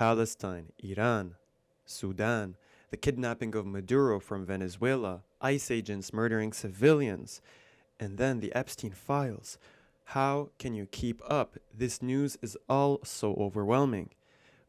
Palestine, Iran, Sudan, the kidnapping of Maduro from Venezuela, ICE agents murdering civilians, and then the Epstein Files. How can you keep up? This news is all so overwhelming.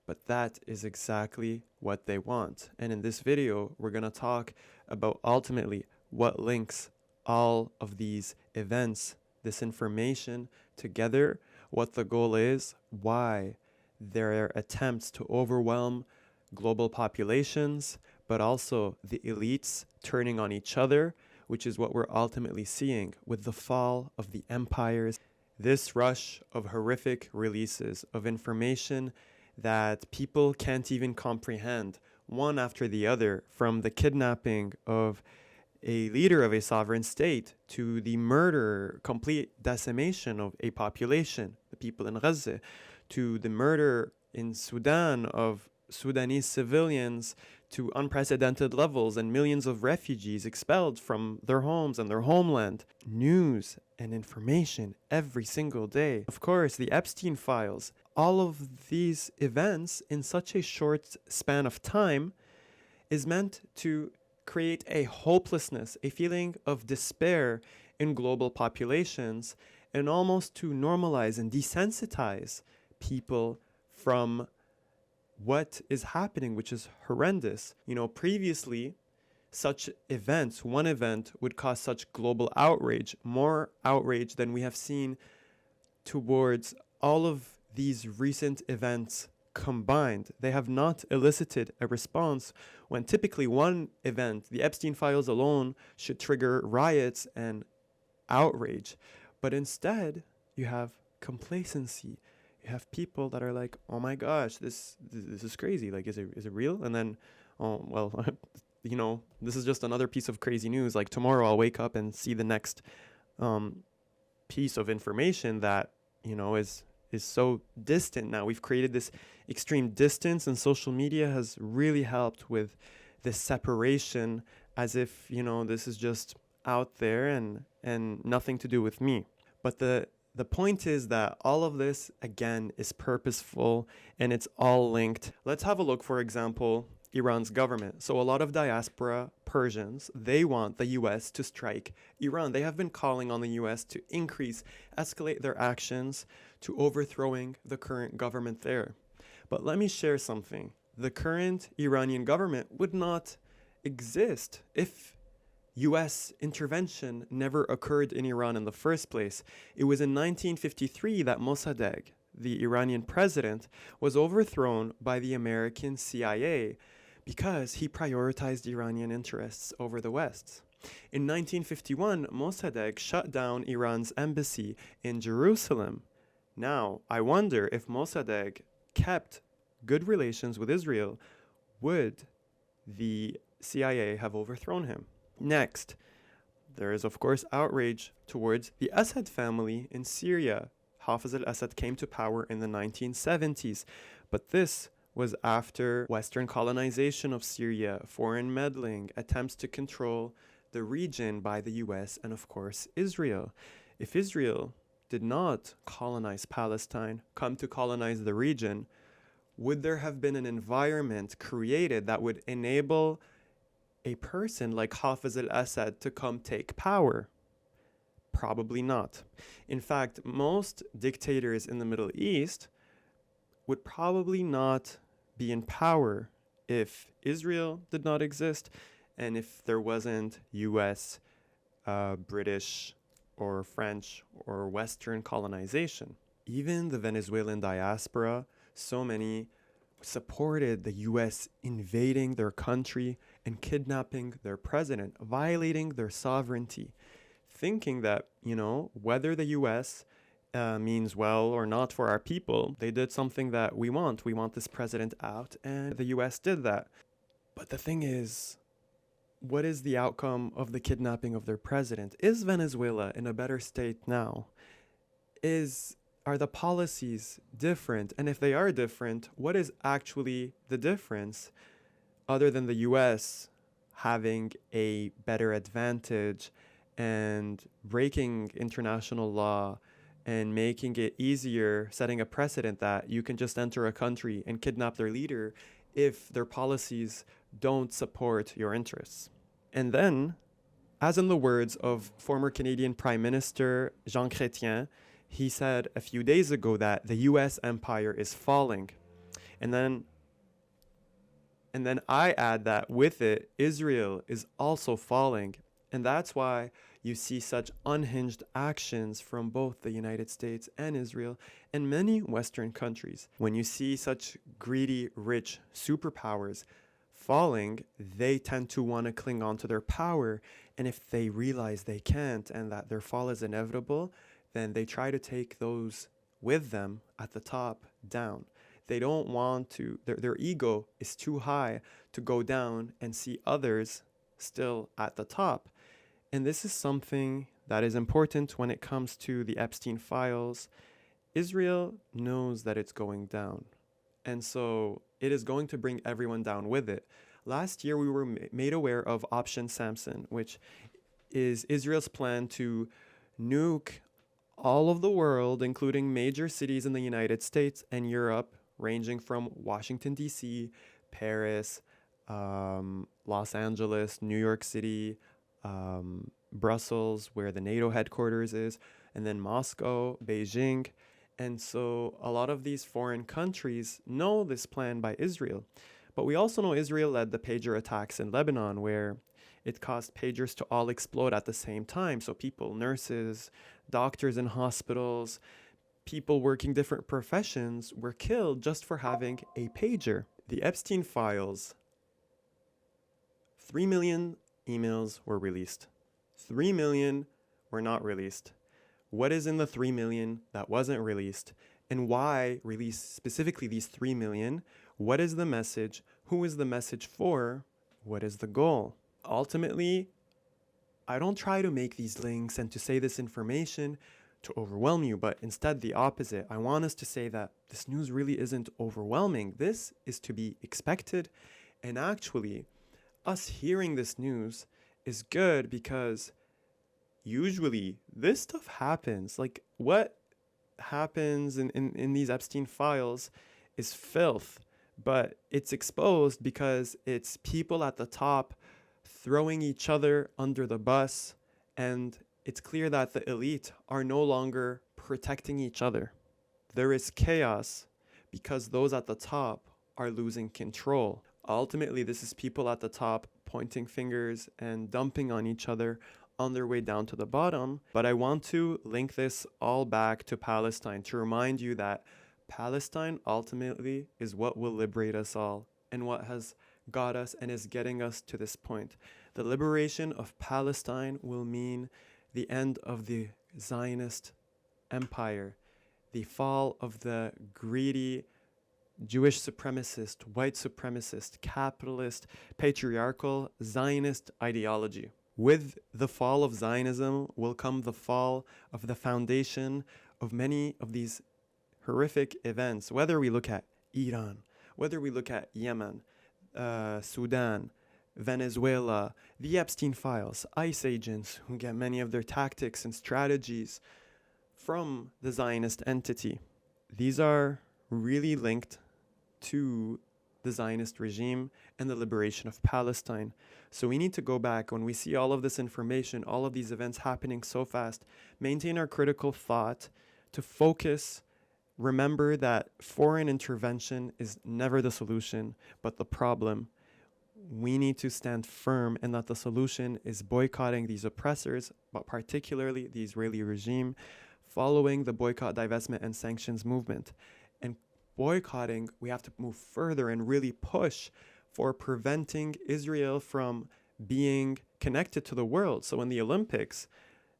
But that is exactly what they want. And in this video, we're going to talk about ultimately what links all of these events, this information together, what the goal is, why there are attempts to overwhelm global populations, but also the elites turning on each other, which is what we're ultimately seeing with the fall of the empires. This rush of horrific releases of information that people can't even comprehend, one after the other, from the kidnapping of a leader of a sovereign state to the murder, complete decimation of a population, the people in Gaza, to the murder in Sudan of Sudanese civilians to unprecedented levels and millions of refugees expelled from their homes and their homeland. News and information every single day. Of course, the Epstein Files. All of these events in such a short span of time is meant to create a hopelessness, a feeling of despair in global populations, and almost to normalize and desensitize people from what is happening, which is horrendous. You know, previously, such events, one event would cause such global outrage, more outrage than we have seen towards all of these recent events combined. They have not elicited a response when typically one event, the Epstein Files alone, should trigger riots and outrage. But instead, you have complacency. You have people that are like, "Oh my gosh, this is crazy. Like, is it real?" And then, oh well, you know, this is just another piece of crazy news. Like tomorrow, I'll wake up and see the next piece of information that is so distant now. We've created this extreme distance, and social media has really helped with this separation, as if this is just out there and nothing to do with me. But the point is that all of this, again, is purposeful and it's all linked. Let's have a look, for example, Iran's government. So a lot of diaspora Persians, they want the US to strike Iran. They have been calling on the US to escalate their actions to overthrowing the current government there. But let me share something. The current Iranian government would not exist if US intervention never occurred in Iran in the first place. It was in 1953 that Mossadegh, the Iranian president, was overthrown by the American CIA because he prioritized Iranian interests over the West's. In 1951, Mossadegh shut down Iran's embassy in Jerusalem. Now, I wonder if Mossadegh kept good relations with Israel, would the CIA have overthrown him? Next, there is of course outrage towards the Assad family in Syria. Hafez al-Assad came to power in the 1970s, but this was after Western colonization of Syria, foreign meddling, attempts to control the region by the US, and of course Israel. If Israel did not colonize Palestine, come to colonize the region, would there have been an environment created that would enable a person like Hafez al-Assad to come take power? Probably not. In fact, most dictators in the Middle East would probably not be in power if Israel did not exist and if there wasn't US, British, or French, or Western colonization. Even the Venezuelan diaspora, so many supported the US invading their country and kidnapping their president, violating their sovereignty, thinking that, whether the US means well or not for our people, they did something that we want. We want this president out, and the US did that. But the thing is, what is the outcome of the kidnapping of their president? Is Venezuela in a better state now? Are the policies different? And if they are different, what is actually the difference other than the US having a better advantage and breaking international law and making it easier, setting a precedent that you can just enter a country and kidnap their leader if their policies don't support your interests. And then, as in the words of former Canadian Prime Minister Jean Chrétien, he said a few days ago that the US empire is falling. And then I add that with it, Israel is also falling. And that's why you see such unhinged actions from both the United States and Israel and many Western countries. When you see such greedy, rich superpowers falling, they tend to want to cling on to their power. And if they realize they can't and that their fall is inevitable, then they try to take those with them at the top down. They don't want to, their ego is too high to go down and see others still at the top. And this is something that is important when it comes to the Epstein Files. Israel knows that it's going down. And so it is going to bring everyone down with it. Last year, we were made aware of Option Samson, which is Israel's plan to nuke all of the world, including major cities in the United States and Europe, ranging from Washington, D.C., Paris, Los Angeles, New York City, Brussels, where the NATO headquarters is, and then Moscow, Beijing. And so a lot of these foreign countries know this plan by Israel. But we also know Israel led the pager attacks in Lebanon, where it caused pagers to all explode at the same time. So people, nurses, doctors in hospitals, people working different professions were killed just for having a pager. The Epstein Files, 3 million emails were released. 3 million were not released. What is in the 3 million that wasn't released? And why release specifically these 3 million? What is the message? Who is the message for? What is the goal? Ultimately, I don't try to make these links and to say this information to overwhelm you, but instead the opposite. I want us to say that this news really isn't overwhelming. This is to be expected. And actually, us hearing this news is good because usually this stuff happens. Like what happens in these Epstein files is filth, but it's exposed because it's people at the top throwing each other under the bus, and it's clear that the elite are no longer protecting each other. There is chaos because those at the top are losing control. Ultimately, this is people at the top pointing fingers and dumping on each other on their way down to the bottom. But I want to link this all back to Palestine to remind you that Palestine ultimately is what will liberate us all and what has got us and is getting us to this point. The liberation of Palestine will mean the end of the Zionist empire, the fall of the greedy Jewish supremacist, white supremacist, capitalist, patriarchal, Zionist ideology. With the fall of Zionism will come the fall of the foundation of many of these horrific events, whether we look at Iran, whether we look at Yemen, Sudan, Venezuela, the Epstein Files, ICE agents who get many of their tactics and strategies from the Zionist entity. These are really linked to the Zionist regime and the liberation of Palestine. So we need to go back when we see all of this information, all of these events happening so fast, maintain our critical thought to focus. Remember that foreign intervention is never the solution, but the problem. We need to stand firm and that the solution is boycotting these oppressors, but particularly the Israeli regime, following the boycott, divestment, and sanctions movement. And boycotting, we have to move further and really push for preventing Israel from being connected to the world. So in the Olympics,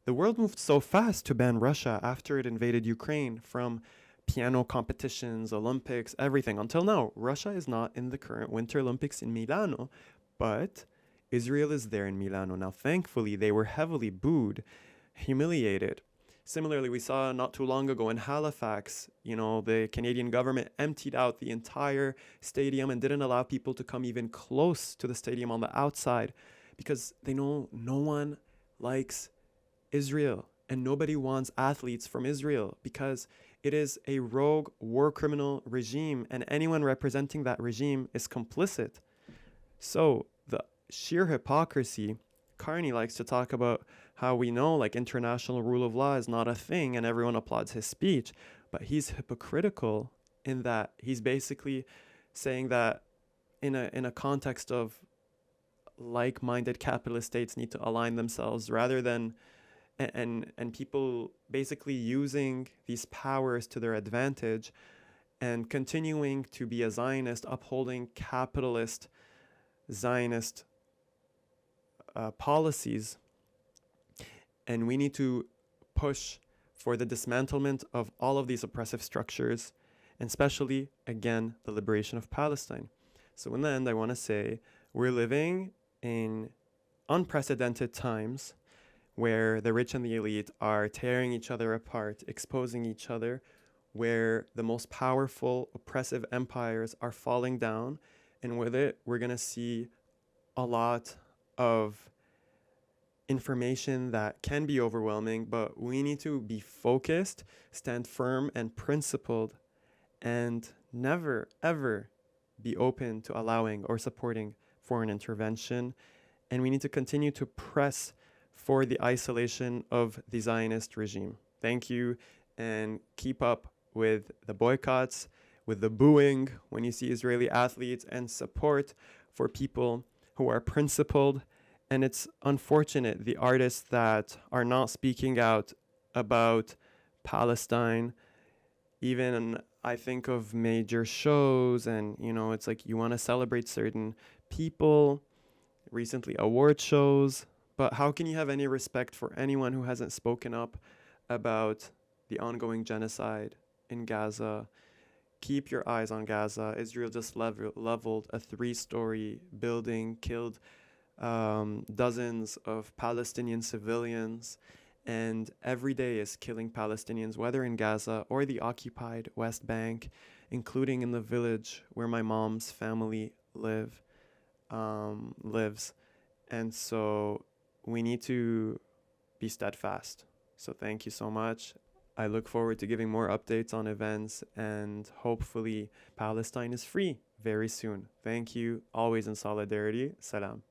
the world moved so fast to ban Russia after it invaded Ukraine from piano competitions, Olympics, everything. Until now, Russia is not in the current Winter Olympics in Milano, but Israel is there in Milano. Now, thankfully, they were heavily booed, humiliated. Similarly, we saw not too long ago in Halifax, the Canadian government emptied out the entire stadium and didn't allow people to come even close to the stadium on the outside because they know no one likes Israel. and nobody wants athletes from Israel because it is a rogue war criminal regime, and anyone representing that regime is complicit. So the sheer hypocrisy. Carney likes to talk about how we know like international rule of law is not a thing and everyone applauds his speech, but he's hypocritical in that he's basically saying that in a context of like-minded capitalist states need to align themselves rather than and people basically using these powers to their advantage and continuing to be a Zionist, upholding capitalist Zionist policies. And we need to push for the dismantlement of all of these oppressive structures, and especially, again, the liberation of Palestine. So in the end, I want to say we're living in unprecedented times where the rich and the elite are tearing each other apart, exposing each other, where the most powerful oppressive empires are falling down. And with it, we're going to see a lot of information that can be overwhelming, but we need to be focused, stand firm and principled, and never, ever be open to allowing or supporting foreign intervention. And we need to continue to press for the isolation of the Zionist regime. Thank you, and keep up with the boycotts, with the booing when you see Israeli athletes, and support for people who are principled. And it's unfortunate the artists that are not speaking out about Palestine. Even I think of major shows, and it's like you want to celebrate certain people, recently award shows, but how can you have any respect for anyone who hasn't spoken up about the ongoing genocide in Gaza? Keep your eyes on Gaza. Israel just leveled a 3-story building, killed dozens of Palestinian civilians, and every day is killing Palestinians, whether in Gaza or the occupied West Bank, including in the village where my mom's family lives. And so we need to be steadfast. So thank you so much. I look forward to giving more updates on events, and hopefully Palestine is free very soon. Thank you. Always in solidarity. Salam.